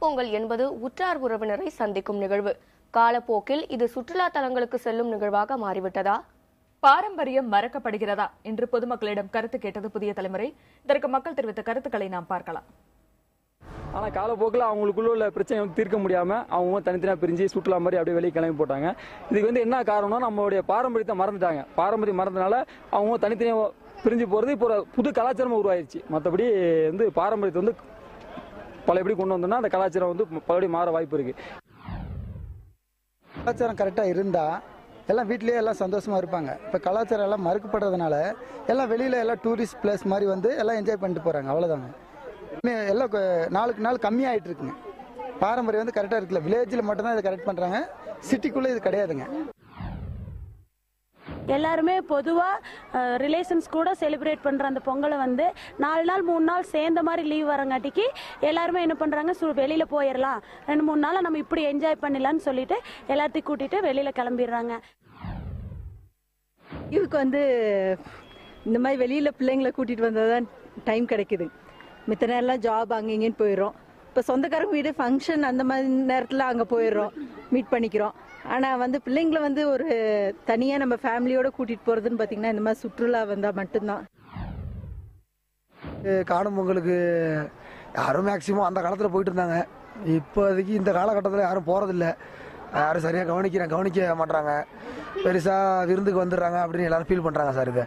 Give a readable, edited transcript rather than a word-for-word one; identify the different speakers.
Speaker 1: பொங்கல் என்பது உற்றார் உறவினரை சந்திக்கும் நிகழ்வு. காலப்போக்கில் இது சுற்றுலா தலங்களுக்கு செல்லும் நிகழ்வாக மாறிவிட்டதா?
Speaker 2: பாரம்பரியம் மறக்கப்படுகிறதா என்று பொதுமக்களிடம் கருத்து கேட்டது புதிய தலைமுறை. இதற்கு மக்கள் தெரிவித்த கருத்துக்களை நாம் பார்க்கலாம்.
Speaker 3: ஆனா காலப்போக்கில் அவங்களுக்குள்ள உள்ள பிரச்சனை தீர்க்க முடியாம அவங்க தனித்தனியா பிரிஞ்சு சுற்றுலா மாதிரி அப்படியே வெளியே கிளம்பி போட்டாங்க. இதுக்கு என்ன காரணம்? நம்மளுடைய பாரம்பரியத்தை மறந்துட்டாங்க. பாரம்பரியம் மறந்தனால அவங்க தனித்தனியா பிரிஞ்சு போறது இப்போ புது கலாச்சாரமா உருவாயிருச்சு. மற்றபடி பாரம்பரியத்தை பழையபடி கொண்டு வந்தோம்னா அந்த கலாச்சாரம் பழையபடி மாற வாய்ப்பு இருக்கு.
Speaker 4: கலாச்சாரம் கரெக்டாக இருந்தால் எல்லாம் வீட்லேயே எல்லாம் சந்தோஷமாக இருப்பாங்க. இப்போ கலாச்சாரம் எல்லாம் மறுக்கப்படுறதுனால எல்லாம் வெளியில் எல்லாம் டூரிஸ்ட் பிளேஸ் மாதிரி எல்லாம் என்ஜாய் பண்ணிட்டு போகிறாங்க. அவ்வளோதாங்க. எல்லாம் நாளுக்கு நாள் கம்மியாகிட்டு இருக்குங்க. பாரம்பரியம் கரெக்டாக இருக்குல்ல. வில்லேஜில் மட்டும்தான் இதை கரெக்ட் பண்ணுறாங்க. சிட்டிக்குள்ளே இது கிடையாதுங்க.
Speaker 5: எல்லாருமே பொதுவாக ரிலேஷன்ஸ் கூட செலிப்ரேட் பண்ணுற அந்த பொங்கலை 4 நாள் 3 நாள் சேர்ந்த மாதிரி லீவ் வரங்காட்டிக்கு எல்லாருமே என்ன பண்ணுறாங்க, வெளியில் போயிடலாம், 2-3 நாளாக நம்ம இப்படி என்ஜாய் பண்ணிடலான்னு சொல்லிட்டு எல்லாத்தையும் கூட்டிகிட்டு வெளியில் கிளம்பிடுறாங்க.
Speaker 6: இதுக்கு இந்த மாதிரி வெளியில் பிள்ளைங்களை கூட்டிகிட்டு வந்தால் தான் டைம் கிடைக்குது. மித்த நேரம்லாம் ஜாப் அங்கே இங்கேன்னு போயிடுறோம். இப்போ சொந்தக்காரங்க வீடு ஃபங்க்ஷன் அந்த மாதிரி நேரத்தில் அங்கே போயிடுறோம், மீட் பண்ணிக்கிறோம். ஆனால் பிள்ளைங்களை ஒரு தனியாக நம்ம ஃபேமிலியோட கூட்டிகிட்டு போகிறதுன்னு பார்த்தீங்கன்னா இந்த மாதிரி சுற்றுலா வந்தால் மட்டும்தான்.
Speaker 4: காணும் பொங்கலுக்கு யாரும் மேக்சிமம் அந்த காலத்தில் போயிட்டு இருந்தாங்க. இப்போதைக்கு இந்த காலகட்டத்தில் யாரும் போகிறதில்ல. யாரும் சரியாக கவனிக்க மாட்டாங்க. பெருசாக விருந்துக்கு வந்துடுறாங்க அப்படின்னு எல்லாரும் ஃபீல் பண்ணுறாங்க சார். இதை